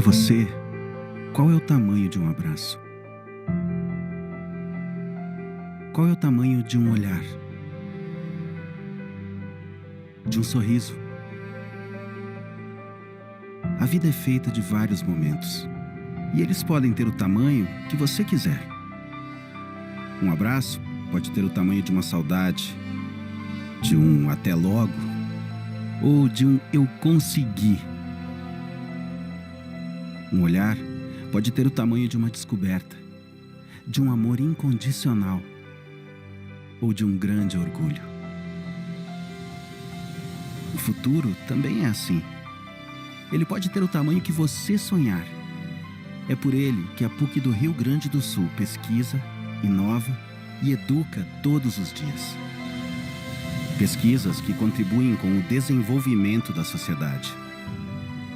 você, qual é o tamanho de um abraço? Qual é o tamanho de um olhar? De um sorriso? A vida é feita de vários momentos, e eles podem ter o tamanho que você quiser. Um abraço pode ter o tamanho de uma saudade, de um até logo, ou de um eu consegui. Um olhar pode ter o tamanho de uma descoberta, de um amor incondicional, ou de um grande orgulho. O futuro também é assim. Ele pode ter o tamanho que você sonhar. É por ele que a PUC do Rio Grande do Sul pesquisa, inova e educa todos os dias. Pesquisas que contribuem com o desenvolvimento da sociedade.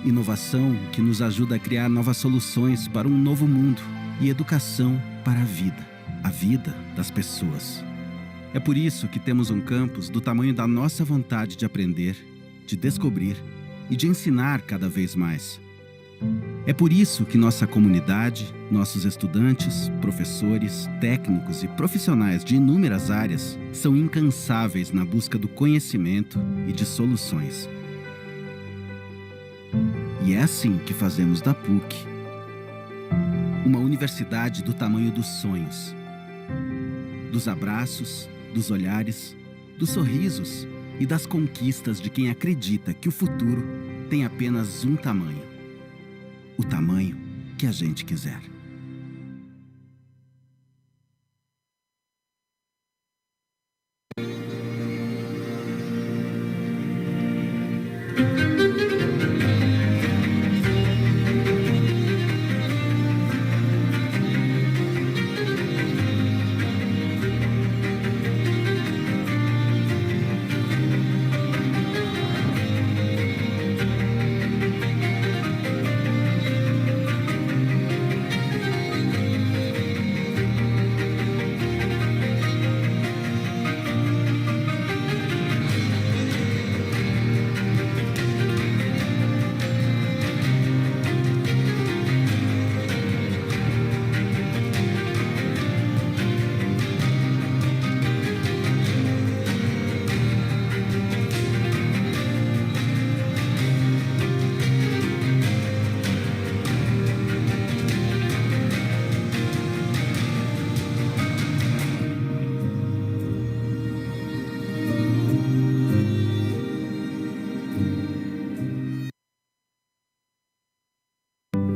Inovação que nos ajuda a criar novas soluções para um novo mundo. E educação para a vida das pessoas. É por isso que temos um campus do tamanho da nossa vontade de aprender, de descobrir e de ensinar cada vez mais. É por isso que nossa comunidade, nossos estudantes, professores, técnicos e profissionais de inúmeras áreas são incansáveis na busca do conhecimento e de soluções. E é assim que fazemos da PUC uma universidade do tamanho dos sonhos, dos abraços, dos olhares, dos sorrisos e das conquistas de quem acredita que o futuro tem apenas um tamanho: o tamanho que a gente quiser.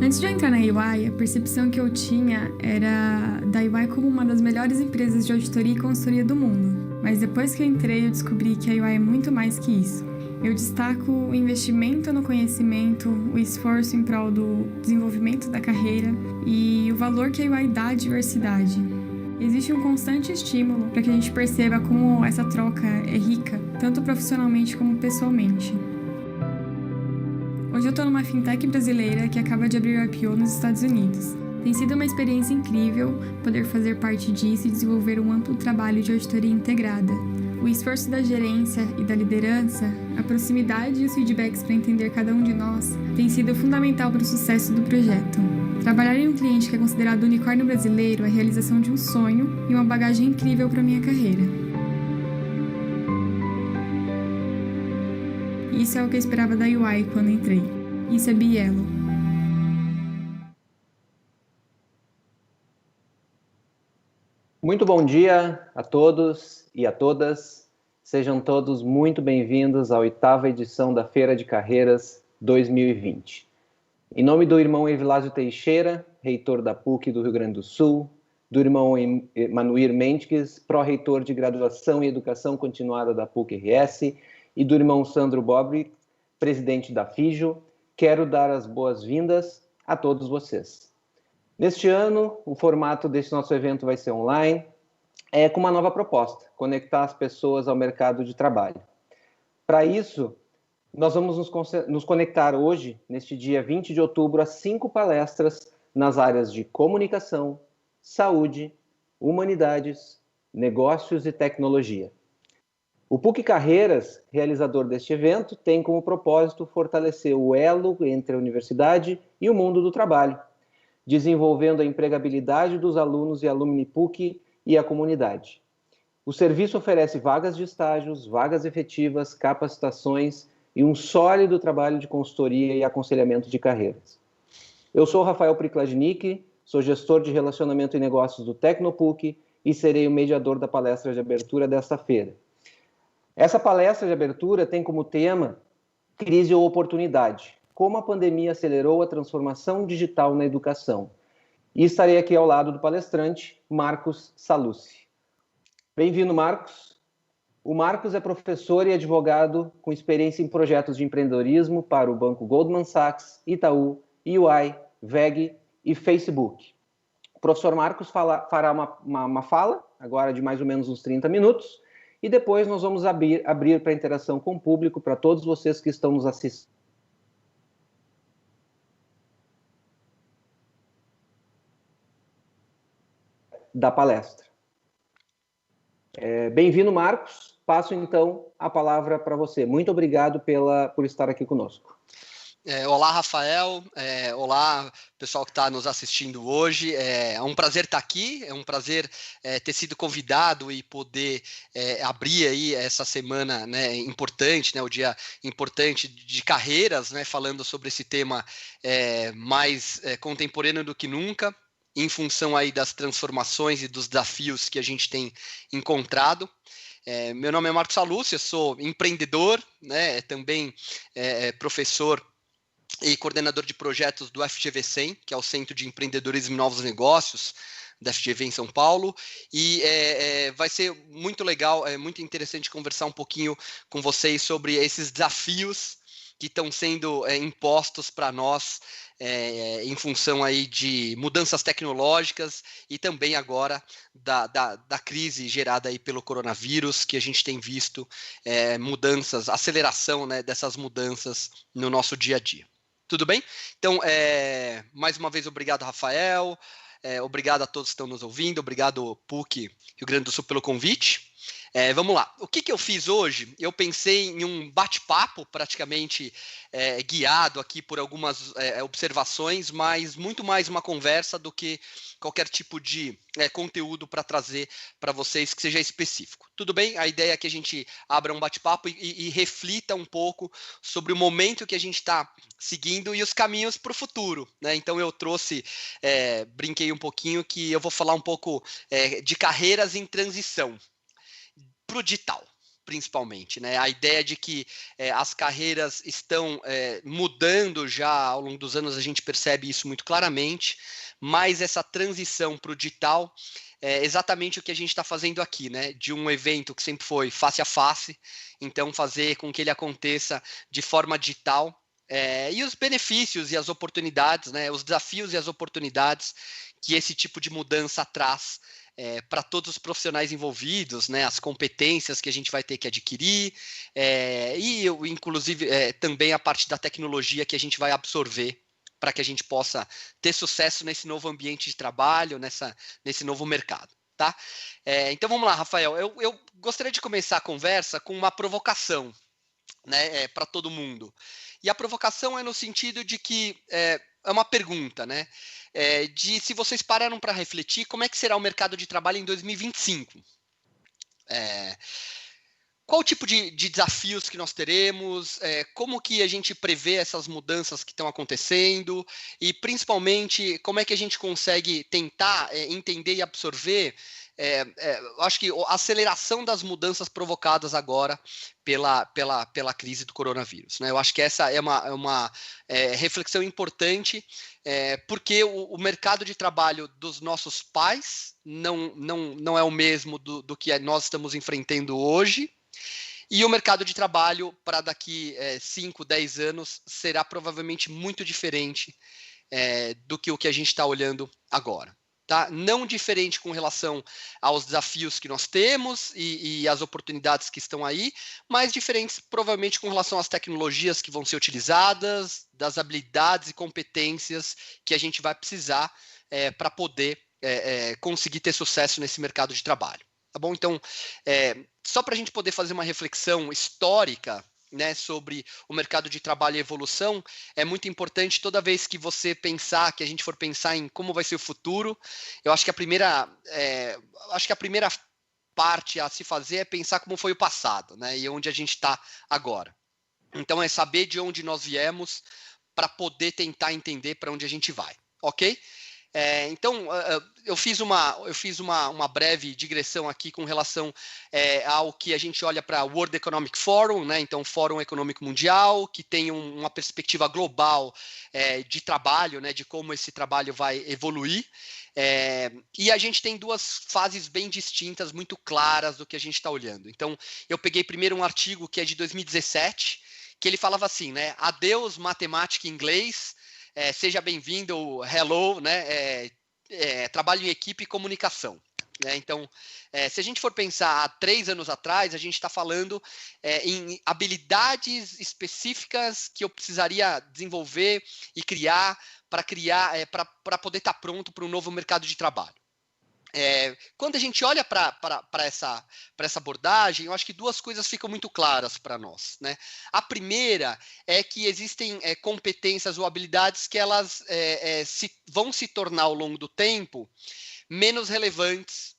Antes de eu entrar na EY, a percepção que eu tinha era da EY como uma das melhores empresas de auditoria e consultoria do mundo. Mas depois que eu entrei, eu descobri que a EY é muito mais que isso. Eu destaco o investimento no conhecimento, o esforço em prol do desenvolvimento da carreira e o valor que a EY dá à diversidade. Existe um constante estímulo para que a gente perceba como essa troca é rica, tanto profissionalmente como pessoalmente. Hoje eu estou numa fintech brasileira que acaba de abrir o IPO nos Estados Unidos. Tem sido uma experiência incrível poder fazer parte disso e desenvolver um amplo trabalho de auditoria integrada. O esforço da gerência e da liderança, a proximidade e os feedbacks para entender cada um de nós tem sido fundamental para o sucesso do projeto. Trabalhar em um cliente que é considerado unicórnio brasileiro é a realização de um sonho e uma bagagem incrível para a minha carreira. Isso é o que eu esperava da EY quando entrei. Isso é Bielo. Muito bom dia a todos e a todas. Sejam todos muito bem-vindos à 8ª edição da Feira de Carreiras 2020. Em nome do irmão Evilásio Teixeira, reitor da PUC do Rio Grande do Sul, do irmão Emanuir Mendes, pró-reitor de Graduação e Educação Continuada da PUC-RS, e do irmão Sandro Bobri, presidente da FIJO, quero dar as boas-vindas a todos vocês. Neste ano, o formato deste nosso evento vai ser online, com uma nova proposta: conectar as pessoas ao mercado de trabalho. Para isso, nós vamos nos conectar hoje, neste dia 20 de outubro, a 5 palestras nas áreas de comunicação, saúde, humanidades, negócios e tecnologia. O PUC Carreiras, realizador deste evento, tem como propósito fortalecer o elo entre a universidade e o mundo do trabalho, desenvolvendo a empregabilidade dos alunos e alumni PUC e a comunidade. O serviço oferece vagas de estágios, vagas efetivas, capacitações e um sólido trabalho de consultoria e aconselhamento de carreiras. Eu sou Rafael Priklajnik, sou gestor de relacionamento e negócios do Tecnopuc e serei o mediador da palestra de abertura desta feira. Essa palestra de abertura tem como tema Crise ou Oportunidade, como a pandemia acelerou a transformação digital na educação. E estarei aqui ao lado do palestrante, Marcos Sallucci. Bem-vindo, Marcos. O Marcos é professor e advogado com experiência em projetos de empreendedorismo para o banco Goldman Sachs, Itaú, EY, VEG e Facebook. O professor Marcos fará uma fala, agora de mais ou menos uns 30 minutos, e depois nós vamos abrir para interação com o público, para todos vocês que estão nos assistindo. Da palestra. Bem-vindo, Marcos. Passo, então, a palavra para você. Muito obrigado por estar aqui conosco. Olá, Rafael. Olá, pessoal que está nos assistindo hoje. É um prazer estar aqui, é um prazer ter sido convidado e poder abrir aí essa semana, né, importante, né, o dia importante de carreiras, né, falando sobre esse tema mais contemporâneo do que nunca, em função aí das transformações e dos desafios que a gente tem encontrado. Meu nome é Marcos Sallucci, eu sou empreendedor, né, também professor e coordenador de projetos do FGV 100, que é o Centro de Empreendedorismo e Novos Negócios da FGV em São Paulo, e vai ser muito legal, muito interessante conversar um pouquinho com vocês sobre esses desafios que estão sendo impostos para nós em função aí de mudanças tecnológicas e também agora da crise gerada aí pelo coronavírus, que a gente tem visto mudanças, aceleração, né, dessas mudanças no nosso dia a dia. Tudo bem? Então, mais uma vez, obrigado, Rafael. Obrigado a todos que estão nos ouvindo. Obrigado, PUC Rio Grande do Sul, pelo convite. Vamos lá. O que eu fiz hoje? Eu pensei em um bate-papo praticamente guiado aqui por algumas observações, mas muito mais uma conversa do que qualquer tipo de conteúdo para trazer para vocês que seja específico. Tudo bem? A ideia é que a gente abra um bate-papo e reflita um pouco sobre o momento que a gente está seguindo e os caminhos para o futuro, né? Então eu trouxe, brinquei um pouquinho que eu vou falar um pouco de carreiras em transição para o digital, principalmente, né? A ideia de que as carreiras estão mudando já ao longo dos anos, a gente percebe isso muito claramente, mas essa transição para o digital é exatamente o que a gente está fazendo aqui, né? De um evento que sempre foi face a face, então fazer com que ele aconteça de forma digital, e os benefícios e as oportunidades, né? Os desafios e as oportunidades que esse tipo de mudança traz para todos os profissionais envolvidos, né, as competências que a gente vai ter que adquirir, e inclusive também a parte da tecnologia que a gente vai absorver para que a gente possa ter sucesso nesse novo ambiente de trabalho, nesse novo mercado. Tá? Então vamos lá, Rafael. Eu gostaria de começar a conversa com uma provocação, né, para todo mundo. E a provocação é no sentido de que é uma pergunta, né? De se vocês pararam para refletir como é que será o mercado de trabalho em 2025. Qual o tipo de desafios que nós teremos, como que a gente prevê essas mudanças que estão acontecendo e, principalmente, como é que a gente consegue tentar entender e absorver, acho que a aceleração das mudanças provocadas agora pela crise do coronavírus, né? Eu acho que essa é uma reflexão importante, porque o mercado de trabalho dos nossos pais não é o mesmo do que nós estamos enfrentando hoje, e o mercado de trabalho para daqui 5, 10 anos será provavelmente muito diferente do que o que a gente está olhando agora. Tá? Não diferente com relação aos desafios que nós temos e as oportunidades que estão aí, mas diferentes provavelmente com relação às tecnologias que vão ser utilizadas, das habilidades e competências que a gente vai precisar para poder conseguir ter sucesso nesse mercado de trabalho. tá bom? Então, só para a gente poder fazer uma reflexão histórica, né, sobre o mercado de trabalho e evolução, é muito importante toda vez que você pensar, que a gente for pensar em como vai ser o futuro, eu acho que a primeira parte a se fazer é pensar como foi o passado, né, e onde a gente está agora. Então, é saber de onde nós viemos para poder tentar entender para onde a gente vai, ok? Então, eu fiz uma breve digressão aqui com relação ao que a gente olha para o World Economic Forum, né? Então, Fórum Econômico Mundial, que tem uma perspectiva global de trabalho, né? De como esse trabalho vai evoluir. E a gente tem duas fases bem distintas, muito claras do que a gente está olhando. Então, eu peguei primeiro um artigo que é de 2017, que ele falava assim, né? Adeus matemática e inglês, seja bem-vindo, hello, né? Trabalho em equipe e comunicação. Né? Então, se a gente for pensar há 3 anos atrás, a gente está falando em habilidades específicas que eu precisaria desenvolver e criar para poder estar pronto para um novo mercado de trabalho. Quando a gente olha para essa abordagem, eu acho que 2 coisas ficam muito claras para nós. Né? A primeira é que existem competências ou habilidades que elas vão se tornar ao longo do tempo menos relevantes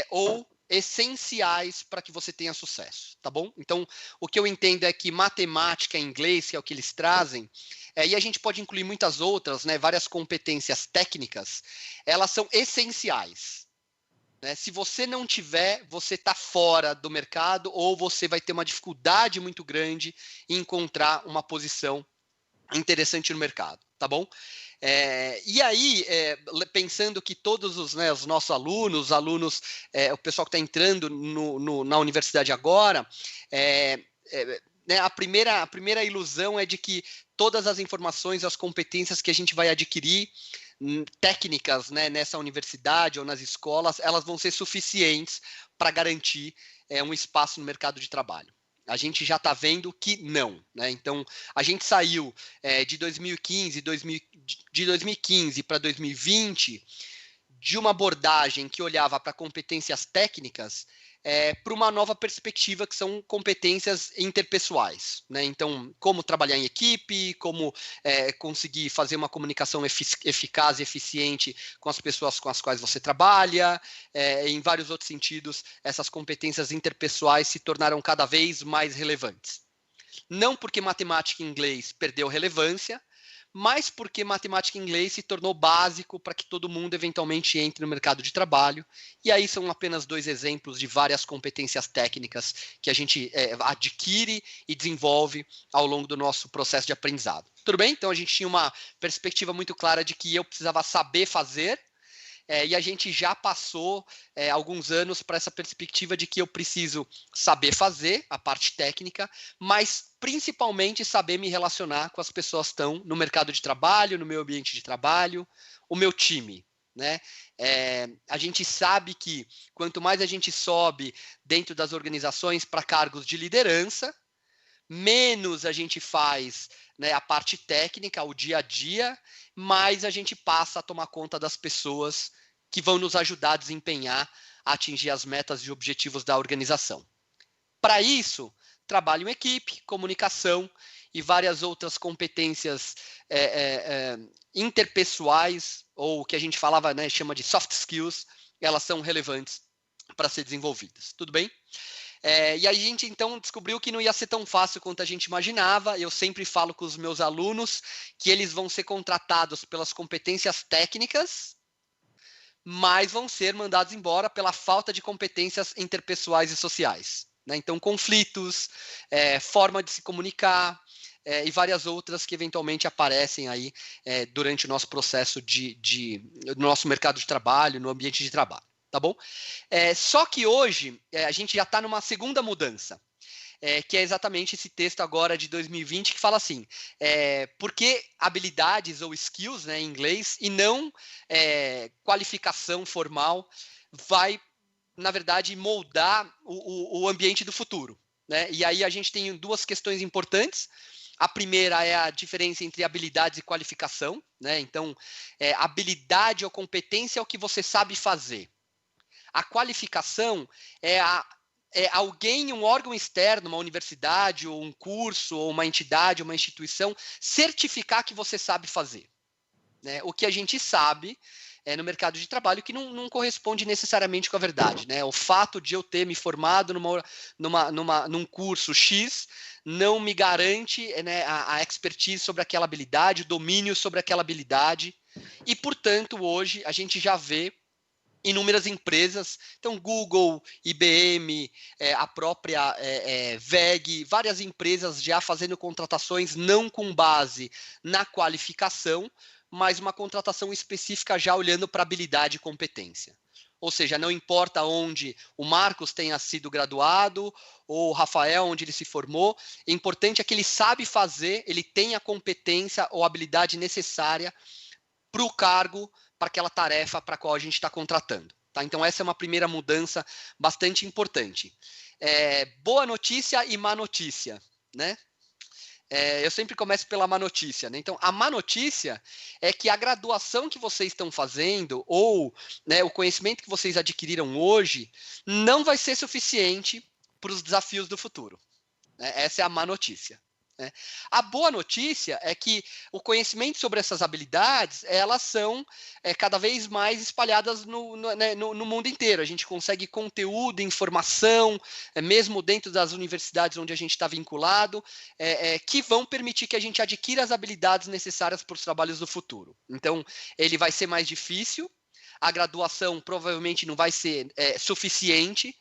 ou essenciais para que você tenha sucesso, tá bom? Então, o que eu entendo é que matemática e inglês, que é o que eles trazem, e a gente pode incluir muitas outras, né, várias competências técnicas, elas são essenciais. Né? Se você não tiver, você está fora do mercado ou você vai ter uma dificuldade muito grande em encontrar uma posição interessante no mercado, tá bom? E aí, pensando que todos os nossos alunos, o pessoal que está entrando na universidade agora, né, a primeira ilusão é de que todas as informações, as competências que a gente vai adquirir, técnicas, né, nessa universidade ou nas escolas, elas vão ser suficientes para garantir um espaço no mercado de trabalho. A gente já está vendo que não. Né? Então, a gente saiu de 2015 para 2020 de uma abordagem que olhava para competências técnicas para uma nova perspectiva, que são competências interpessoais. Né? Então, como trabalhar em equipe, como conseguir fazer uma comunicação eficaz e eficiente com as pessoas com as quais você trabalha, em vários outros sentidos, essas competências interpessoais se tornaram cada vez mais relevantes. Não porque matemática e inglês perdeu relevância, mas porque matemática e inglês se tornou básico para que todo mundo eventualmente entre no mercado de trabalho. E aí são apenas 2 exemplos de várias competências técnicas que a gente adquire e desenvolve ao longo do nosso processo de aprendizado. Tudo bem? Então a gente tinha uma perspectiva muito clara de que eu precisava saber fazer, e a gente já passou alguns anos para essa perspectiva de que eu preciso saber fazer a parte técnica, mas principalmente saber me relacionar com as pessoas que estão no mercado de trabalho, no meu ambiente de trabalho, o meu time. Né? A gente sabe que quanto mais a gente sobe dentro das organizações para cargos de liderança, menos a gente faz, né, a parte técnica, o dia a dia, mais a gente passa a tomar conta das pessoas que vão nos ajudar a desempenhar, a atingir as metas e objetivos da organização. Para isso, trabalho em equipe, comunicação e várias outras competências interpessoais, ou o que a gente falava, né, chama de soft skills, elas são relevantes para ser desenvolvidas. Tudo bem? E a gente, então, descobriu que não ia ser tão fácil quanto a gente imaginava. Eu sempre falo com os meus alunos que eles vão ser contratados pelas competências técnicas, mas vão ser mandados embora pela falta de competências interpessoais e sociais. Né? Então, conflitos, forma de se comunicar e várias outras que eventualmente aparecem aí durante o nosso processo no nosso mercado de trabalho, no ambiente de trabalho. Tá bom? Só que hoje a gente já está numa segunda mudança, que é exatamente esse texto agora de 2020 que fala assim, por que habilidades ou skills, né, em inglês, e não qualificação formal vai, na verdade, moldar o ambiente do futuro. Né? E aí a gente tem 2 questões importantes. A primeira é a diferença entre habilidades e qualificação. Né? Então, habilidade ou competência é o que você sabe fazer. A qualificação é alguém, um órgão externo, uma universidade, ou um curso, ou uma entidade, uma instituição, certificar que você sabe fazer. Né? O que a gente sabe no mercado de trabalho que não corresponde necessariamente com a verdade. Né? O fato de eu ter me formado num curso X não me garante, né, a expertise sobre aquela habilidade, o domínio sobre aquela habilidade. E, portanto, hoje a gente já vê inúmeras empresas, então Google, IBM, a própria VEG, várias empresas já fazendo contratações não com base na qualificação, mas uma contratação específica já olhando para habilidade e competência. Ou seja, não importa onde o Marcos tenha sido graduado, ou o Rafael, onde ele se formou, o importante é que ele sabe fazer, ele tem a competência ou habilidade necessária para o cargo, para aquela tarefa para a qual a gente está contratando. Tá? Então, essa é uma primeira mudança bastante importante. Boa notícia e má notícia, né? Eu sempre começo pela má notícia, né? Então, a má notícia é que a graduação que vocês estão fazendo, ou, né, o conhecimento que vocês adquiriram hoje, não vai ser suficiente para os desafios do futuro. Né? Essa é a má notícia. Né? A boa notícia é que o conhecimento sobre essas habilidades, elas são cada vez mais espalhadas no mundo inteiro. A gente consegue conteúdo, informação, mesmo dentro das universidades onde a gente está vinculado, que vão permitir que a gente adquira as habilidades necessárias para os trabalhos do futuro. Então, ele vai ser mais difícil, a graduação provavelmente não vai ser suficiente,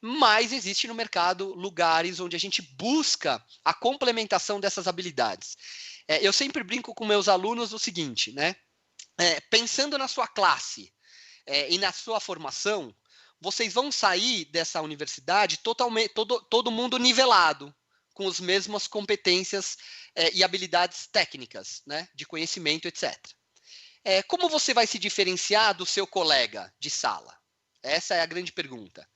mas existe no mercado lugares onde a gente busca a complementação dessas habilidades. Eu sempre brinco com meus alunos o seguinte, né? Pensando na sua classe e na sua formação, vocês vão sair dessa universidade totalmente, todo mundo nivelado, com as mesmas competências e habilidades técnicas, né? De conhecimento, etc. Como você vai se diferenciar do seu colega de sala? Essa é a grande pergunta.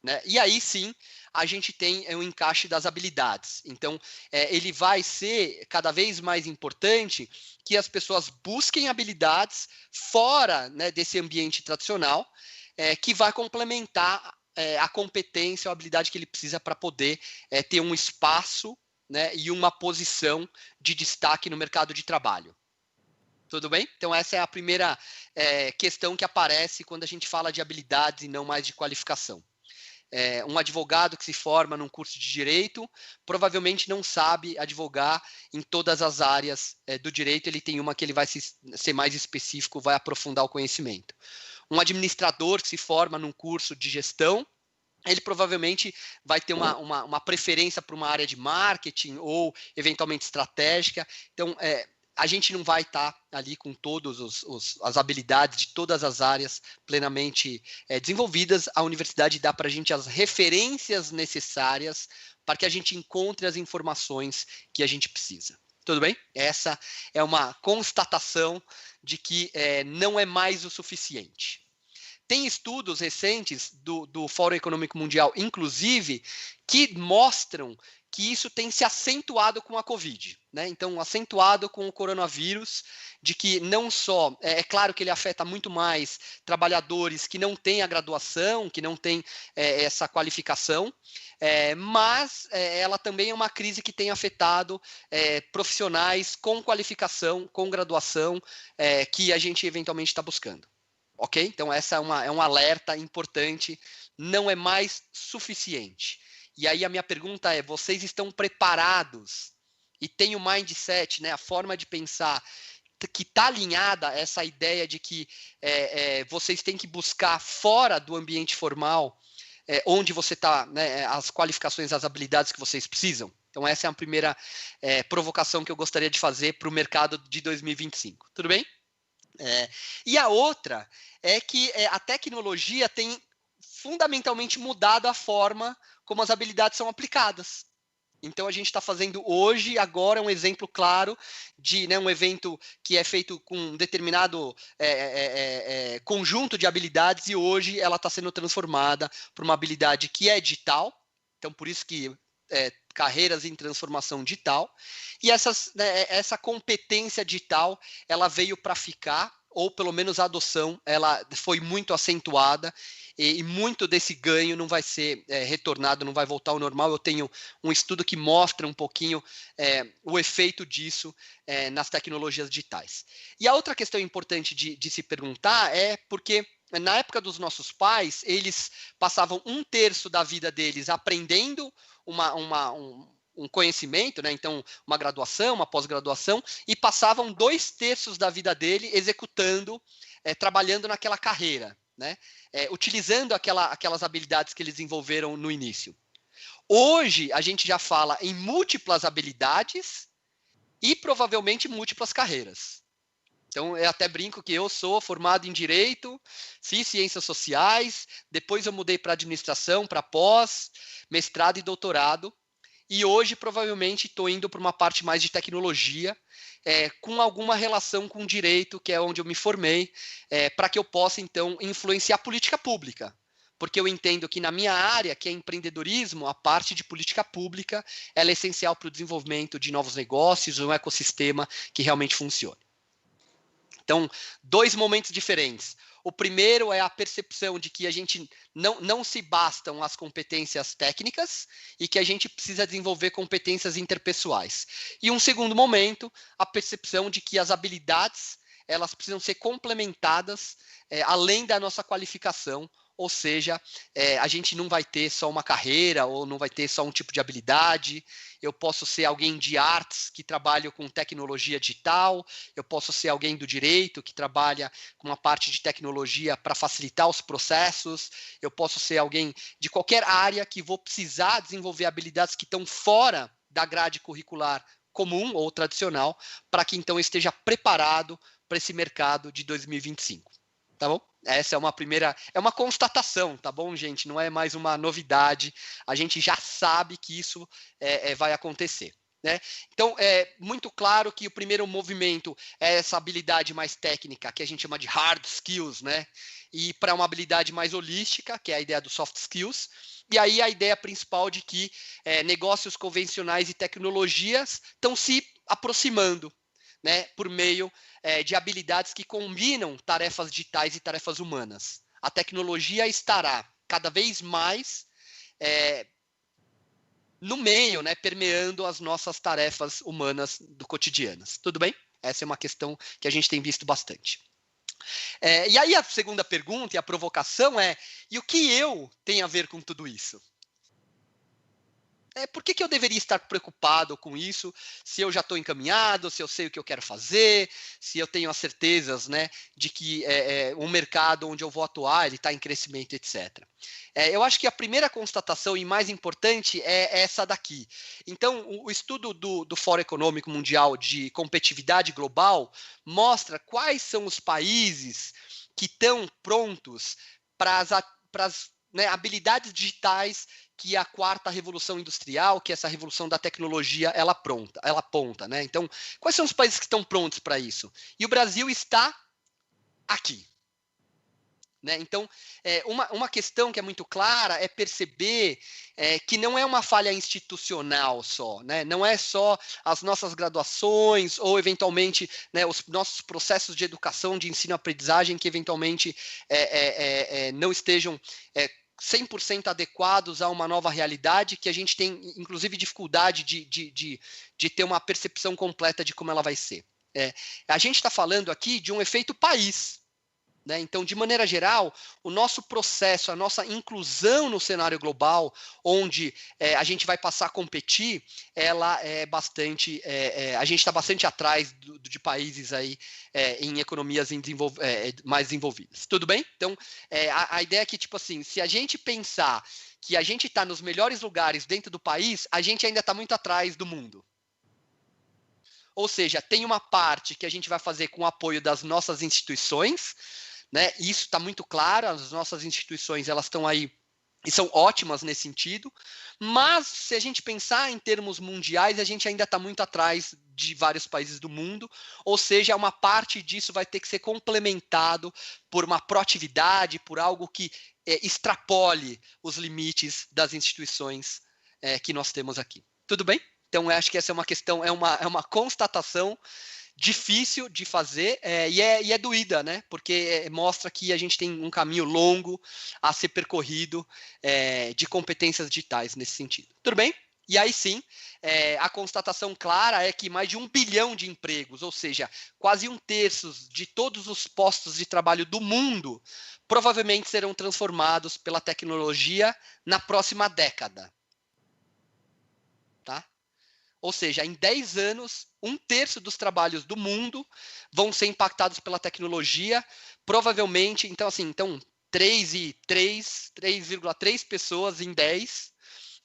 Né? E aí sim a gente tem um encaixe das habilidades. Então, ele vai ser cada vez mais importante que as pessoas busquem habilidades fora, né, desse ambiente tradicional, que vai complementar a competência ou a habilidade que ele precisa para poder ter um espaço, né, e uma posição de destaque no mercado de trabalho. Tudo bem? Então, essa é a primeira questão que aparece quando a gente fala de habilidades e não mais de qualificação. Um advogado que se forma num curso de direito provavelmente não sabe advogar em todas as áreas do direito, ele tem uma que ele vai ser mais específico, vai aprofundar o conhecimento. Um administrador que se forma num curso de gestão, ele provavelmente vai ter uma preferência para uma área de marketing ou eventualmente estratégica. Então, a gente não vai estar ali com todas as habilidades de todas as áreas plenamente desenvolvidas. A universidade dá para a gente as referências necessárias para que a gente encontre as informações que a gente precisa. Tudo bem? Essa é uma constatação de que não é mais o suficiente. Tem estudos recentes do Fórum Econômico Mundial, inclusive, que mostram que isso tem se acentuado com a Covid, né? Então, acentuado com o coronavírus, de que não só, é claro que ele afeta muito mais trabalhadores que não têm a graduação, que não têm essa qualificação, mas ela também é uma crise que tem afetado profissionais com qualificação, com graduação, que a gente eventualmente está buscando. Ok? Então, essa é um alerta importante, não é mais suficiente. E aí a minha pergunta é, vocês estão preparados e têm o mindset, né, a forma de pensar que está alinhada a essa ideia de que vocês têm que buscar fora do ambiente formal, onde você está, né, as qualificações, as habilidades que vocês precisam? Então essa é a primeira provocação que eu gostaria de fazer para o mercado de 2025. Tudo bem? E a outra é que a tecnologia tem fundamentalmente mudado a forma como as habilidades são aplicadas. Então, a gente está fazendo hoje, agora, um exemplo claro de, né, um evento que é feito com um determinado conjunto de habilidades e hoje ela está sendo transformada para uma habilidade que é digital. Então, por isso que carreiras em transformação digital. E essa competência digital, ela veio para ficar, ou pelo menos a adoção, ela foi muito acentuada e muito desse ganho não vai ser retornado, não vai voltar ao normal. Eu tenho um estudo que mostra um pouquinho o efeito disso nas tecnologias digitais. E a outra questão importante de se perguntar é porque na época dos nossos pais, eles passavam 1/3 da vida deles aprendendo um conhecimento, né? Então, uma graduação, uma pós-graduação, e passavam 2/3 da vida dele executando, trabalhando naquela carreira, né? Utilizando aquelas habilidades que eles desenvolveram no início. Hoje, a gente já fala em múltiplas habilidades e provavelmente múltiplas carreiras. Então, eu até brinco que eu sou formado em Direito, fiz Ciências Sociais, depois eu mudei para Administração, para pós, mestrado e doutorado, e hoje provavelmente estou indo para uma parte mais de tecnologia, com alguma relação com Direito, que é onde eu me formei, para que eu possa, então, influenciar a política pública. Porque eu entendo que na minha área, que é empreendedorismo, a parte de política pública ela é essencial para o desenvolvimento de novos negócios, um ecossistema que realmente funcione. Então, 2 momentos diferentes. O primeiro é a percepção de que a gente não se bastam as competências técnicas e que a gente precisa desenvolver competências interpessoais. E um segundo momento, a percepção de que as habilidades elas precisam ser complementadas além da nossa qualificação. Ou seja, a gente não vai ter só uma carreira ou não vai ter só um tipo de habilidade. Eu posso ser alguém de artes que trabalha com tecnologia digital, eu posso ser alguém do direito que trabalha com uma parte de tecnologia para facilitar os processos, eu posso ser alguém de qualquer área que vou precisar desenvolver habilidades que estão fora da grade curricular comum ou tradicional, para que então eu esteja preparado para esse mercado de 2025. Tá bom? Essa é uma primeira, é uma constatação, tá bom, gente? Não é mais uma novidade, a gente já sabe que isso vai acontecer, né? Então, é muito claro que o primeiro movimento é essa habilidade mais técnica, que a gente chama de hard skills, né? E para uma habilidade mais holística, que é a ideia dos soft skills, e aí a ideia principal de que negócios convencionais e tecnologias estão se aproximando, né, por meio de habilidades que combinam tarefas digitais e tarefas humanas. A tecnologia estará cada vez mais no meio, né, permeando as nossas tarefas humanas do cotidianas. Tudo bem? Essa é uma questão que a gente tem visto bastante. E aí a segunda pergunta e a provocação é: e o que eu tenho a ver com tudo isso? Por que eu deveria estar preocupado com isso, se eu já estou encaminhado, se eu sei o que eu quero fazer, se eu tenho as certezas, né, de que um mercado onde eu vou atuar ele está em crescimento, etc. Eu acho que a primeira constatação e mais importante é essa daqui. Então, o estudo do Fórum Econômico Mundial de Competitividade Global mostra quais são os países que estão prontos para as habilidades digitais que a quarta revolução industrial, que essa revolução da tecnologia, ela aponta, né? Então, quais são os países que estão prontos para isso? E o Brasil está aqui. Né? Então, uma questão que é muito clara é perceber que não é uma falha institucional só, né? Não é só as nossas graduações ou, eventualmente, né, os nossos processos de educação, de ensino-aprendizagem que, eventualmente, não estejam 100% adequados a uma nova realidade, que a gente tem, inclusive, dificuldade de ter uma percepção completa de como ela vai ser. A gente está falando aqui de um efeito país. Né? Então, de maneira geral, o nosso processo, a nossa inclusão no cenário global, onde a gente vai passar a competir, ela é bastante. A gente está bastante atrás de países aí em economias mais desenvolvidas. Tudo bem? Então, a ideia é que, tipo assim, se a gente pensar que a gente está nos melhores lugares dentro do país, a gente ainda está muito atrás do mundo. Ou seja, tem uma parte que a gente vai fazer com o apoio das nossas instituições, né? Isso está muito claro, as nossas instituições elas estão aí e são ótimas nesse sentido, mas se a gente pensar em termos mundiais, a gente ainda está muito atrás de vários países do mundo, ou seja, uma parte disso vai ter que ser complementado por uma proatividade, por algo que extrapole os limites das instituições que nós temos aqui. Tudo bem? Então, eu acho que essa é uma questão, é uma constatação difícil de fazer e é doída, né? Porque mostra que a gente tem um caminho longo a ser percorrido de competências digitais nesse sentido. Tudo bem? E aí sim, a constatação clara é que mais de 1 bilhão de empregos, ou seja, quase 1/3 de todos os postos de trabalho do mundo, provavelmente serão transformados pela tecnologia na próxima década. Tá? Ou seja, em 10 anos, 1/3 dos trabalhos do mundo vão ser impactados pela tecnologia, provavelmente, então 3,3 pessoas em 10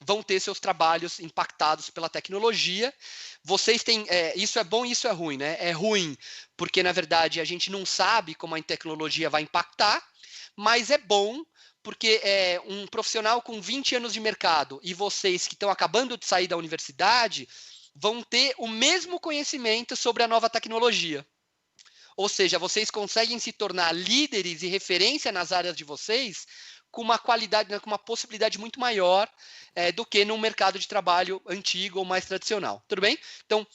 vão ter seus trabalhos impactados pela tecnologia. Vocês têm, isso é bom e isso é ruim, né? É ruim porque, na verdade, a gente não sabe como a tecnologia vai impactar, mas é bom porque um profissional com 20 anos de mercado e vocês que estão acabando de sair da universidade vão ter o mesmo conhecimento sobre a nova tecnologia. Ou seja, vocês conseguem se tornar líderes e referência nas áreas de vocês com uma qualidade, com uma possibilidade muito maior do que no mercado de trabalho antigo ou mais tradicional. Tudo bem? Então,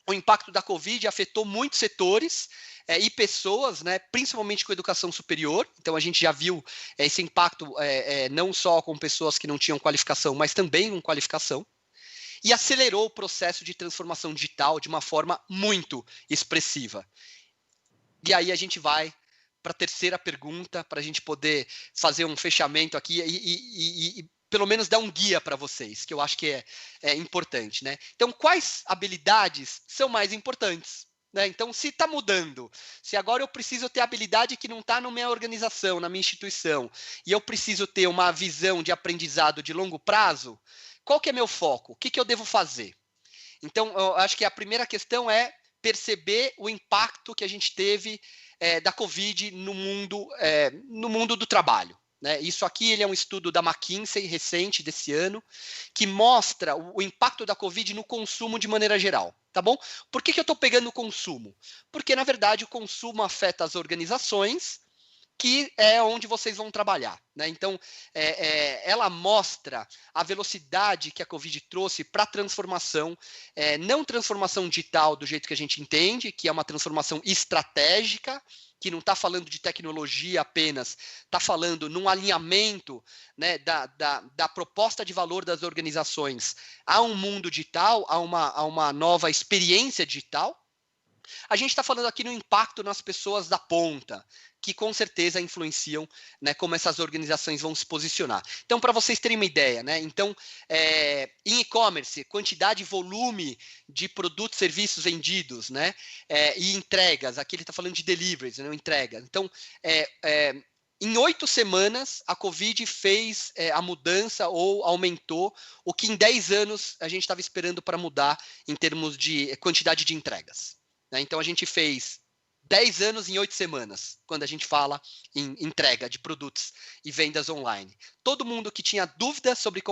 o impacto da Covid afetou muitos setores e pessoas, né, principalmente com educação superior. Então, a gente já viu esse impacto não só com pessoas que não tinham qualificação, mas também com qualificação. E acelerou o processo de transformação digital de uma forma muito expressiva. E aí a gente vai para a terceira pergunta, para a gente poder fazer um fechamento aqui e pelo menos dar um guia para vocês, que eu acho que é importante, né? Então, quais habilidades são mais importantes? Né? Então, se está mudando, se agora eu preciso ter habilidade que não está na minha organização, na minha instituição, e eu preciso ter uma visão de aprendizado de longo prazo, qual que é meu foco? O que eu devo fazer? Então, eu acho que a primeira questão é perceber o impacto que a gente teve da Covid no mundo do trabalho. Né? Isso aqui ele é um estudo da McKinsey, recente, desse ano, que mostra o impacto da Covid no consumo de maneira geral. Tá bom? Por que eu estou pegando o consumo? Porque, na verdade, o consumo afeta as organizações, que é onde vocês vão trabalhar. Né? Então, ela mostra a velocidade que a Covid trouxe para a transformação, não transformação digital do jeito que a gente entende, que é uma transformação estratégica, que não está falando de tecnologia apenas, está falando num alinhamento, né, da proposta de valor das organizações a um mundo digital, a uma nova experiência digital. A gente está falando aqui no impacto nas pessoas da ponta, que com certeza influenciam, né, como essas organizações vão se posicionar. Então, para vocês terem uma ideia, né, então, em e-commerce, quantidade e volume de produtos e serviços vendidos, né, e entregas, aqui ele está falando de deliveries, né, entregas. Então, em 8 semanas, a Covid fez a mudança ou aumentou o que em 10 anos a gente estava esperando para mudar em termos de quantidade de entregas. Né? Então, a gente fez 10 anos em 8 semanas, quando a gente fala em entrega de produtos e vendas online. Todo mundo que tinha dúvida sobre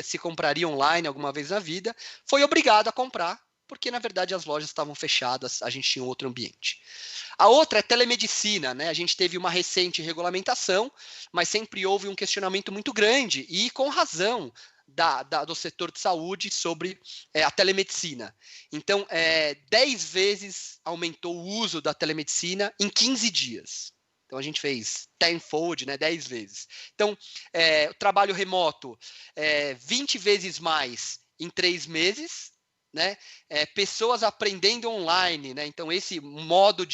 se compraria online alguma vez na vida, foi obrigado a comprar, porque, na verdade, as lojas estavam fechadas, a gente tinha outro ambiente. A outra é telemedicina, né? A gente teve uma recente regulamentação, mas sempre houve um questionamento muito grande, e com razão, do setor de saúde sobre a telemedicina. Então, 10 vezes aumentou o uso da telemedicina em 15 dias. Então, a gente fez tenfold, né, 10 vezes. Então, o trabalho remoto, 20 vezes mais em 3 meses, né? Pessoas aprendendo online, né? Então, esse modo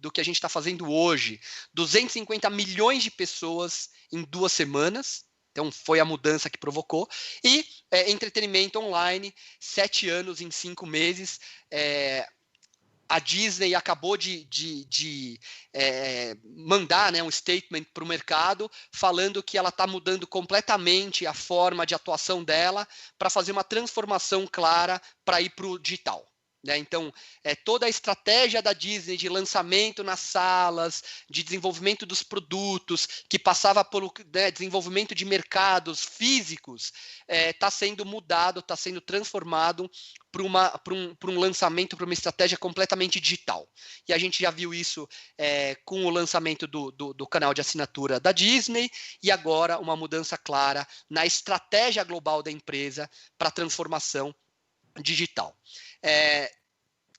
do que a gente está fazendo hoje, 250 milhões de pessoas em 2 semanas, então, foi a mudança que provocou. E entretenimento online, 7 anos em 5 meses. A Disney acabou de mandar, né, um statement para o mercado falando que ela está mudando completamente a forma de atuação dela para fazer uma transformação clara para ir para o digital. Né? Então, toda a estratégia da Disney de lançamento nas salas, de desenvolvimento dos produtos, que passava pelo desenvolvimento de mercados físicos, está sendo mudado, está sendo transformado para um lançamento, para uma estratégia completamente digital. E a gente já viu isso com o lançamento do canal de assinatura da Disney, e agora uma mudança clara na estratégia global da empresa para a transformação digital.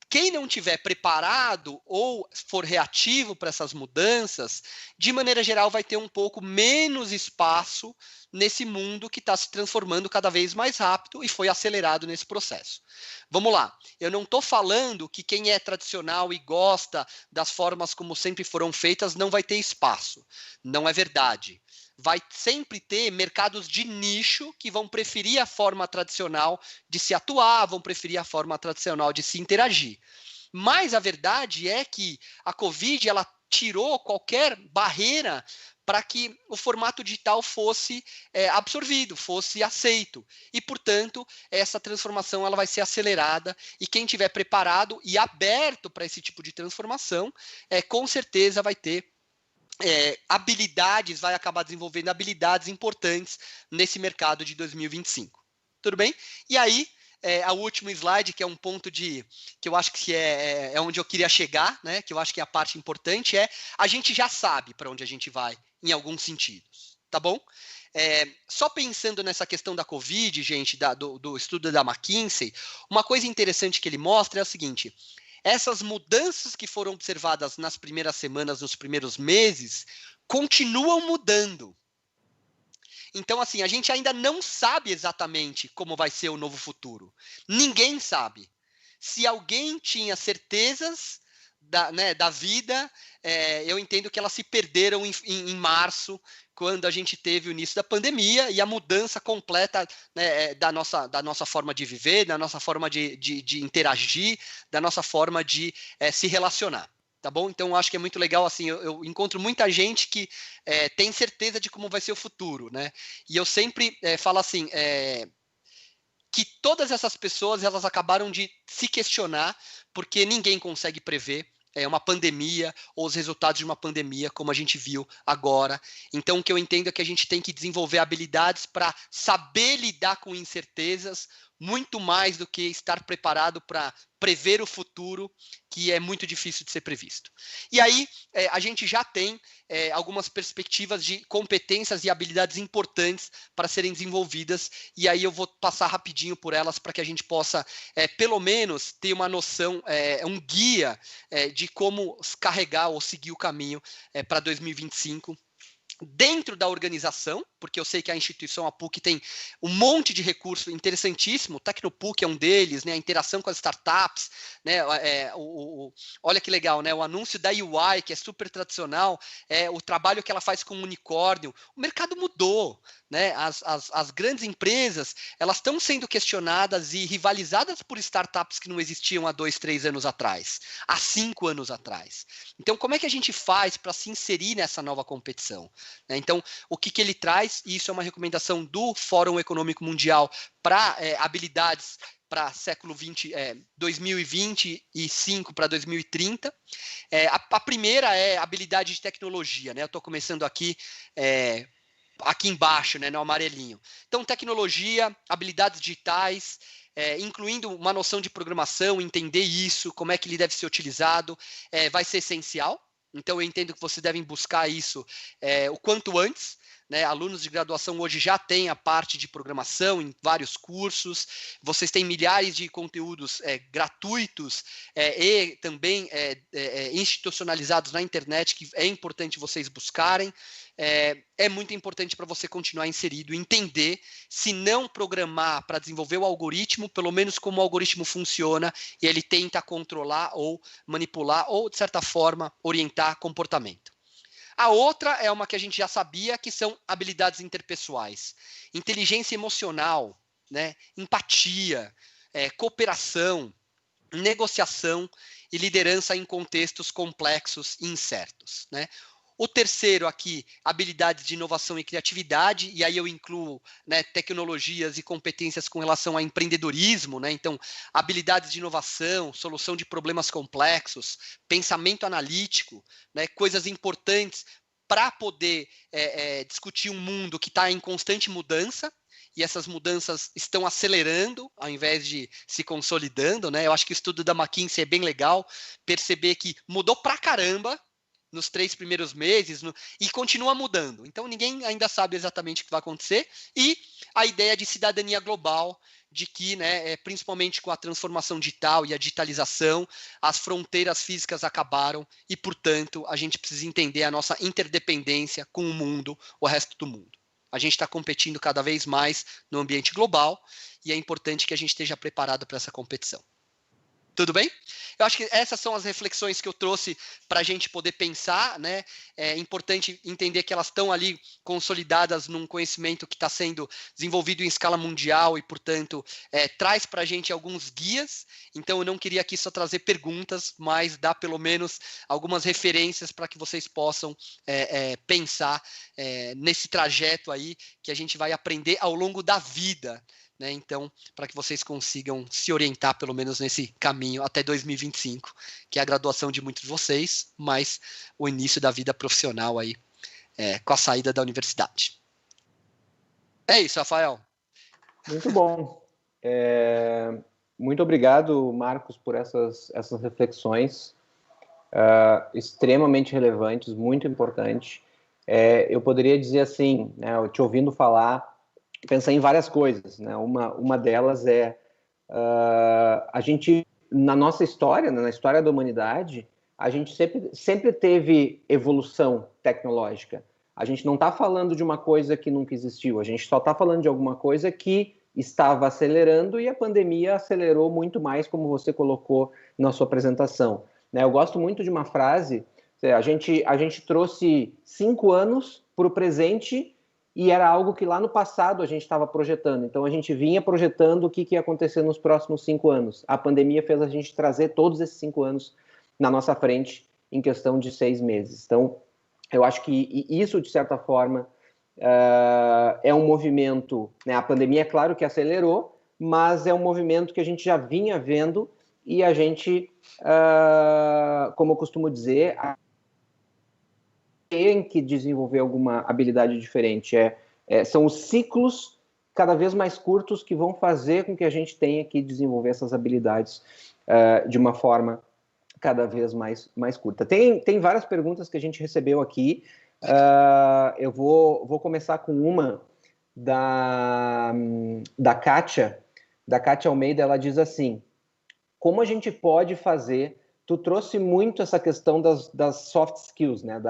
quem não tiver preparado ou for reativo para essas mudanças, de maneira geral, vai ter um pouco menos espaço nesse mundo que está se transformando cada vez mais rápido e foi acelerado nesse processo. Vamos lá, eu não estou falando que quem é tradicional e gosta das formas como sempre foram feitas não vai ter espaço. Não é verdade. Vai sempre ter mercados de nicho que vão preferir a forma tradicional de se atuar, vão preferir a forma tradicional de se interagir. Mas a verdade é que a Covid ela tirou qualquer barreira para que o formato digital fosse absorvido, fosse aceito. E, portanto, essa transformação ela vai ser acelerada e quem estiver preparado e aberto para esse tipo de transformação, com certeza vai ter habilidades, vai acabar desenvolvendo habilidades importantes nesse mercado de 2025. Tudo bem? E aí, o último slide, que é um ponto que eu acho que é onde eu queria chegar, né? Que eu acho que é a parte importante, a gente já sabe para onde a gente vai, em alguns sentidos, tá bom? Só pensando nessa questão da Covid, gente, do estudo da McKinsey, uma coisa interessante que ele mostra é o seguinte: essas mudanças que foram observadas nas primeiras semanas, nos primeiros meses, continuam mudando. Então, assim, a gente ainda não sabe exatamente como vai ser o novo futuro. Ninguém sabe. Se alguém tinha certezas da vida, eu entendo que elas se perderam em março, quando a gente teve o início da pandemia e a mudança completa, né, da nossa forma de viver, da nossa forma de interagir, da nossa forma de se relacionar. Tá bom? Então, eu acho que é muito legal, assim, eu encontro muita gente que tem certeza de como vai ser o futuro, né? E eu sempre falo assim, que todas essas pessoas, elas acabaram de se questionar, porque ninguém consegue prever uma pandemia ou os resultados de uma pandemia, como a gente viu agora. Então, o que eu entendo é que a gente tem que desenvolver habilidades para saber lidar com incertezas, muito mais do que estar preparado para prever o futuro, que é muito difícil de ser previsto. E aí, a gente já tem algumas perspectivas de competências e habilidades importantes para serem desenvolvidas, e aí eu vou passar rapidinho por elas para que a gente possa, pelo menos, ter uma noção, um guia de como carregar ou seguir o caminho para 2025. Dentro da organização, porque eu sei que a instituição, a PUC, tem um monte de recurso interessantíssimo, o Tecnopuc é um deles, né, a interação com as startups, né, olha que legal, né, o anúncio da UI, que é super tradicional, o trabalho que ela faz com o unicórnio, o mercado mudou, né, as grandes empresas, elas estão sendo questionadas e rivalizadas por startups que não existiam há 2, 3 anos atrás, há 5 anos atrás. Então, como é que a gente faz para se inserir nessa nova competição? Então, o que ele traz, e isso é uma recomendação do Fórum Econômico Mundial para habilidades para século 2025 para 2030. A primeira é habilidade de tecnologia, né? Eu estou começando aqui embaixo, né, no amarelinho. Então, tecnologia, habilidades digitais, incluindo uma noção de programação, entender isso, como é que ele deve ser utilizado, vai ser essencial. Então, eu entendo que vocês devem buscar isso o quanto antes, né? Alunos de graduação hoje já têm a parte de programação em vários cursos, vocês têm milhares de conteúdos gratuitos e também institucionalizados na internet, que é importante vocês buscarem. É muito importante para você continuar inserido, entender, se não programar para desenvolver o algoritmo, pelo menos como o algoritmo funciona, e ele tenta controlar ou manipular, ou, de certa forma, orientar comportamento. A outra é uma que a gente já sabia, que são habilidades interpessoais. Inteligência emocional, né? Empatia, cooperação, negociação e liderança em contextos complexos e incertos, né? O terceiro aqui, habilidades de inovação e criatividade, e aí eu incluo, né, tecnologias e competências com relação a empreendedorismo, né? Então, habilidades de inovação, solução de problemas complexos, pensamento analítico, né, coisas importantes para poder discutir um mundo que está em constante mudança, e essas mudanças estão acelerando, ao invés de se consolidando, né? Eu acho que o estudo da McKinsey é bem legal, perceber que mudou pra caramba nos 3 primeiros meses, e continua mudando. Então, ninguém ainda sabe exatamente o que vai acontecer. E a ideia de cidadania global, de que, né, principalmente com a transformação digital e a digitalização, as fronteiras físicas acabaram e, portanto, a gente precisa entender a nossa interdependência com o mundo, o resto do mundo. A gente está competindo cada vez mais no ambiente global e é importante que a gente esteja preparado para essa competição. Tudo bem? Eu acho que essas são as reflexões que eu trouxe para a gente poder pensar, né? É importante entender que elas estão ali consolidadas num conhecimento que está sendo desenvolvido em escala mundial e, portanto, traz para a gente alguns guias. Então, eu não queria aqui só trazer perguntas, mas dar pelo menos algumas referências para que vocês possam pensar nesse trajeto aí que a gente vai aprender ao longo da vida. Né? Então, para que vocês consigam se orientar, pelo menos nesse caminho até 2025, que é a graduação de muitos de vocês, mas o início da vida profissional aí, com a saída da universidade. É isso, Rafael. Muito bom. Muito obrigado, Marcos, por essas reflexões extremamente relevantes, muito importantes. Eu poderia dizer assim, né, eu te ouvindo falar, pensar em várias coisas, né? Uma delas a gente, na nossa história, na história da humanidade, a gente sempre teve evolução tecnológica. A gente não está falando de uma coisa que nunca existiu, a gente só está falando de alguma coisa que estava acelerando e a pandemia acelerou muito mais, como você colocou na sua apresentação. Né? Eu gosto muito de uma frase, a gente trouxe 5 anos para o presente e era algo que lá no passado a gente estava projetando. Então, a gente vinha projetando o que ia acontecer nos próximos 5 anos. A pandemia fez a gente trazer todos esses 5 anos na nossa frente em questão de 6 meses. Então, eu acho que isso, de certa forma, é um movimento... Né? A pandemia, é claro que acelerou, mas é um movimento que a gente já vinha vendo e a gente, como eu costumo dizer... tem que desenvolver alguma habilidade diferente. São os ciclos cada vez mais curtos que vão fazer com que a gente tenha que desenvolver essas habilidades de uma forma cada vez mais curta. Tem várias perguntas que a gente recebeu aqui. Eu vou começar com uma da Kátia. Da Kátia Almeida. Ela diz assim: como a gente pode fazer... Tu trouxe muito essa questão das soft skills, né?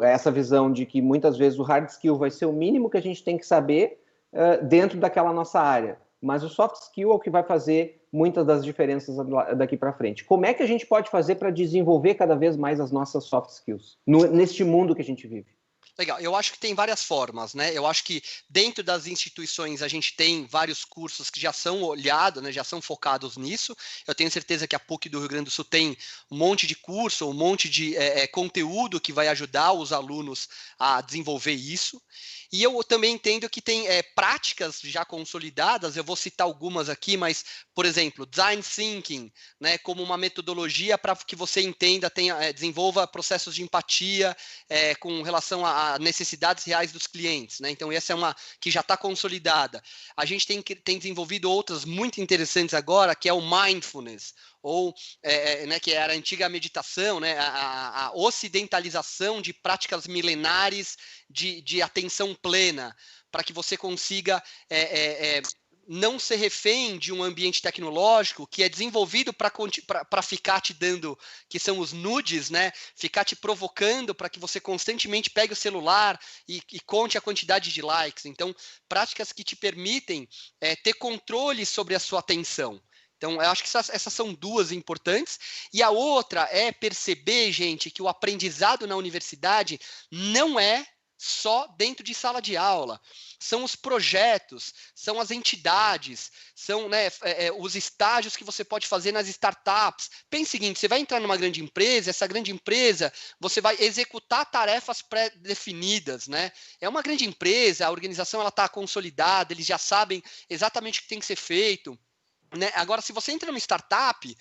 Essa visão de que muitas vezes o hard skill vai ser o mínimo que a gente tem que saber dentro daquela nossa área, mas o soft skill é o que vai fazer muitas das diferenças daqui para frente. Como é que a gente pode fazer para desenvolver cada vez mais as nossas soft skills neste mundo que a gente vive? Legal, eu acho que tem várias formas, né? Eu acho que dentro das instituições a gente tem vários cursos que já são olhados, né? Já são focados nisso. Eu tenho certeza que a PUC do Rio Grande do Sul tem um monte de curso, um monte de conteúdo que vai ajudar os alunos a desenvolver isso. E eu também entendo que tem práticas já consolidadas, eu vou citar algumas aqui, mas, por exemplo, Design Thinking, né, como uma metodologia para que você entenda, desenvolva processos de empatia com relação a necessidades reais dos clientes. Né? Então, essa é uma que já está consolidada. A gente tem desenvolvido outras muito interessantes agora, que é o Mindfulness, ou né, que era a antiga meditação, né, a ocidentalização de práticas milenares de atenção plena, para que você consiga não ser refém de um ambiente tecnológico que é desenvolvido para ficar te dando, que são os nudes, né, ficar te provocando para que você constantemente pegue o celular e conte a quantidade de likes. Então, práticas que te permitem ter controle sobre a sua atenção. Então, eu acho que essas são duas importantes. E a outra é perceber, gente, que o aprendizado na universidade não é só dentro de sala de aula. São os projetos, são as entidades, são, né, os estágios que você pode fazer nas startups. Pense o seguinte, você vai entrar numa grande empresa, essa grande empresa, você vai executar tarefas pré-definidas, né? É uma grande empresa, a organização está consolidada, eles já sabem exatamente o que tem que ser feito. Né? Agora, se você entra numa startup,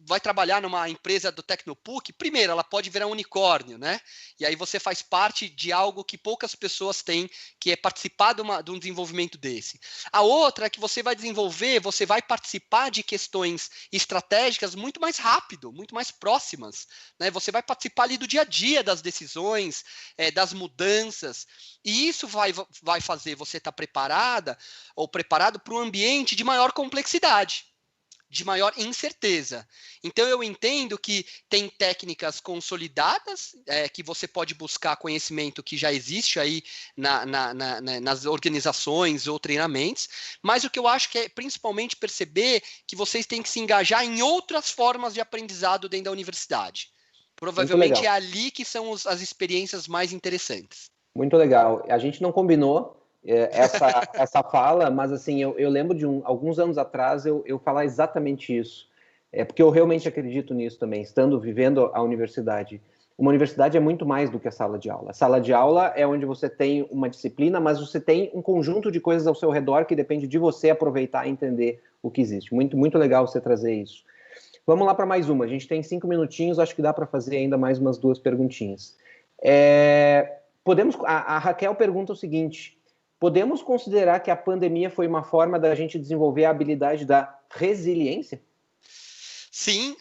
vai trabalhar numa empresa do Tecnopuc, primeiro, ela pode virar um unicórnio, né? E aí você faz parte de algo que poucas pessoas têm, que é participar de um desenvolvimento desse. A outra é que você vai participar de questões estratégicas muito mais rápido, muito mais próximas, né? Você vai participar ali do dia a dia das decisões, das mudanças, e isso vai fazer você estar preparado para um ambiente de maior complexidade, de maior incerteza. Então, eu entendo que tem técnicas consolidadas, que você pode buscar conhecimento que já existe aí nas organizações ou treinamentos, mas o que eu acho que é principalmente perceber que vocês têm que se engajar em outras formas de aprendizado dentro da universidade. Provavelmente é ali que são as experiências mais interessantes. Muito legal. A gente não combinou essa fala, mas assim, eu lembro de alguns anos atrás eu falar exatamente isso. Porque eu realmente acredito nisso também, vivendo a universidade. Uma universidade é muito mais do que a sala de aula. A sala de aula é onde você tem uma disciplina, mas você tem um conjunto de coisas ao seu redor que depende de você aproveitar e entender o que existe. Muito, muito legal você trazer isso. Vamos lá para mais uma. A gente tem 5 minutinhos, acho que dá para fazer ainda mais umas 2 perguntinhas. A Raquel pergunta o seguinte: podemos considerar que a pandemia foi uma forma da gente desenvolver a habilidade da resiliência? Sim.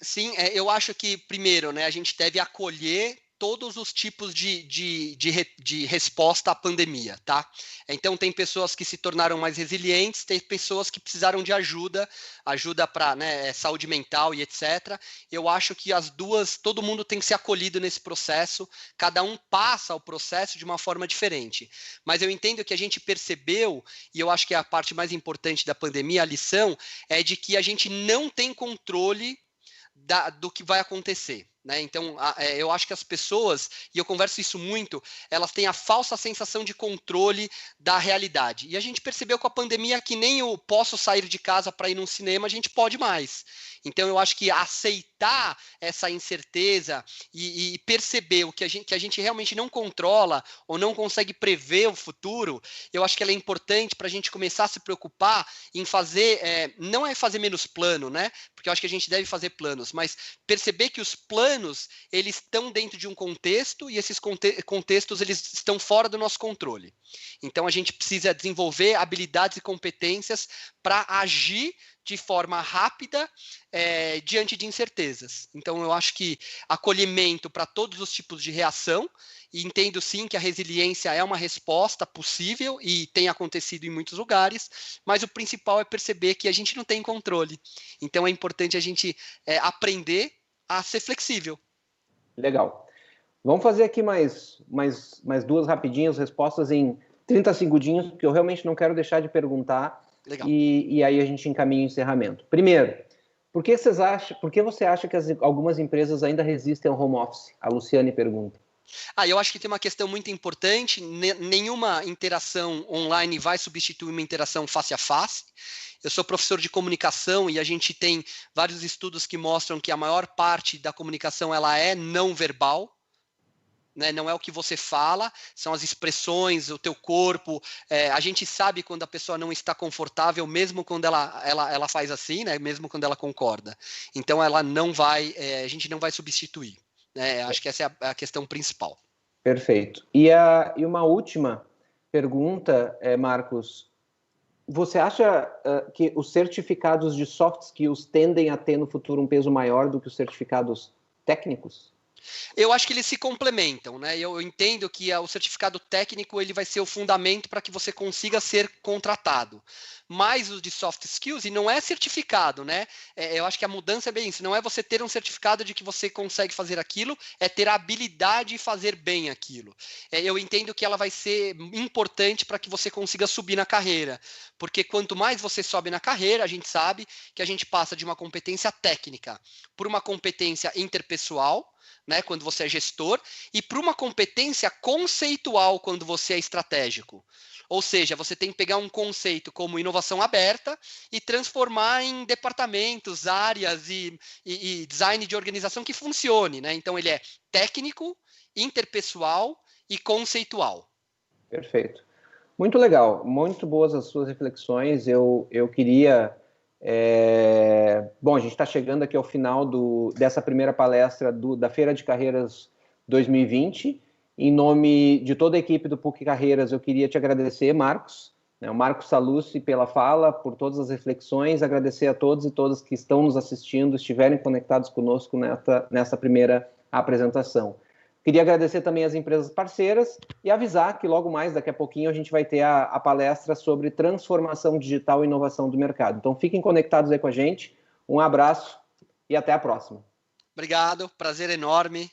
Eu acho que, primeiro, né, a gente deve acolher todos os tipos de resposta à pandemia, tá? Então, tem pessoas que se tornaram mais resilientes, tem pessoas que precisaram de ajuda para, né, saúde mental e etc. Eu acho que todo mundo tem que ser acolhido nesse processo, cada um passa o processo de uma forma diferente. Mas eu entendo que a gente percebeu, e eu acho que é a parte mais importante da pandemia, a lição, é de que a gente não tem controle do que vai acontecer. Né? Então, eu acho que as pessoas, e eu converso isso muito, elas têm a falsa sensação de controle da realidade. E a gente percebeu com a pandemia que nem eu posso sair de casa para ir num cinema, a gente pode mais. Então, eu acho que aceitar essa incerteza e perceber que a gente realmente não controla ou não consegue prever o futuro, eu acho que ela é importante para a gente começar a se preocupar em fazer, não é fazer menos plano, né? Porque eu acho que a gente deve fazer planos, mas perceber que os planos, eles estão dentro de um contexto e esses contextos, eles estão fora do nosso controle. Então, a gente precisa desenvolver habilidades e competências para agir de forma rápida diante de incertezas. Então, eu acho que acolhimento para todos os tipos de reação, e entendo sim que a resiliência é uma resposta possível e tem acontecido em muitos lugares, mas o principal é perceber que a gente não tem controle. Então, é importante a gente aprender a ser flexível. Legal. Vamos fazer aqui mais 2 rapidinhas, respostas em 30 segundinhos, porque eu realmente não quero deixar de perguntar. Legal. E aí a gente encaminha o encerramento. Primeiro, por que você acha que algumas empresas ainda resistem ao home office? A Luciane pergunta. Eu acho que tem uma questão muito importante, nenhuma interação online vai substituir uma interação face a face. Eu sou professor de comunicação e a gente tem vários estudos que mostram que a maior parte da comunicação ela é não verbal. Né, não é o que você fala, são as expressões, o teu corpo. A gente sabe quando a pessoa não está confortável, mesmo quando ela faz assim, né, mesmo quando ela concorda. Então, ela não vai, a gente não vai substituir. Né, acho que essa é a questão principal. Perfeito. E uma última pergunta, Marcos. Você acha que os certificados de soft skills tendem a ter no futuro um peso maior do que os certificados técnicos? Eu acho que eles se complementam, né? Eu entendo que o certificado técnico ele vai ser o fundamento para que você consiga ser contratado. Mas os de soft skills, e não é certificado, né? Eu acho que a mudança é bem isso. Não é você ter um certificado de que você consegue fazer aquilo, é ter a habilidade de fazer bem aquilo. Eu entendo que ela vai ser importante para que você consiga subir na carreira. Porque quanto mais você sobe na carreira, a gente sabe que a gente passa de uma competência técnica por uma competência interpessoal, né, quando você é gestor, e para uma competência conceitual quando você é estratégico. Ou seja, você tem que pegar um conceito como inovação aberta e transformar em departamentos, áreas e design de organização que funcione. Né? Então, ele é técnico, interpessoal e conceitual. Perfeito. Muito legal, muito boas as suas reflexões. Eu queria Bom, a gente está chegando aqui ao final dessa primeira palestra da Feira de Carreiras 2020. Em nome de toda a equipe do PUC Carreiras, eu queria te agradecer, Marcos, o Marcos Sallusti, pela fala, por todas as reflexões, agradecer a todos e todas que estão nos assistindo, estiverem conectados conosco nessa primeira apresentação. Queria agradecer também as empresas parceiras e avisar que logo mais, daqui a pouquinho, a gente vai ter a palestra sobre transformação digital e inovação do mercado. Então, fiquem conectados aí com a gente. Um abraço e até a próxima. Obrigado, prazer enorme.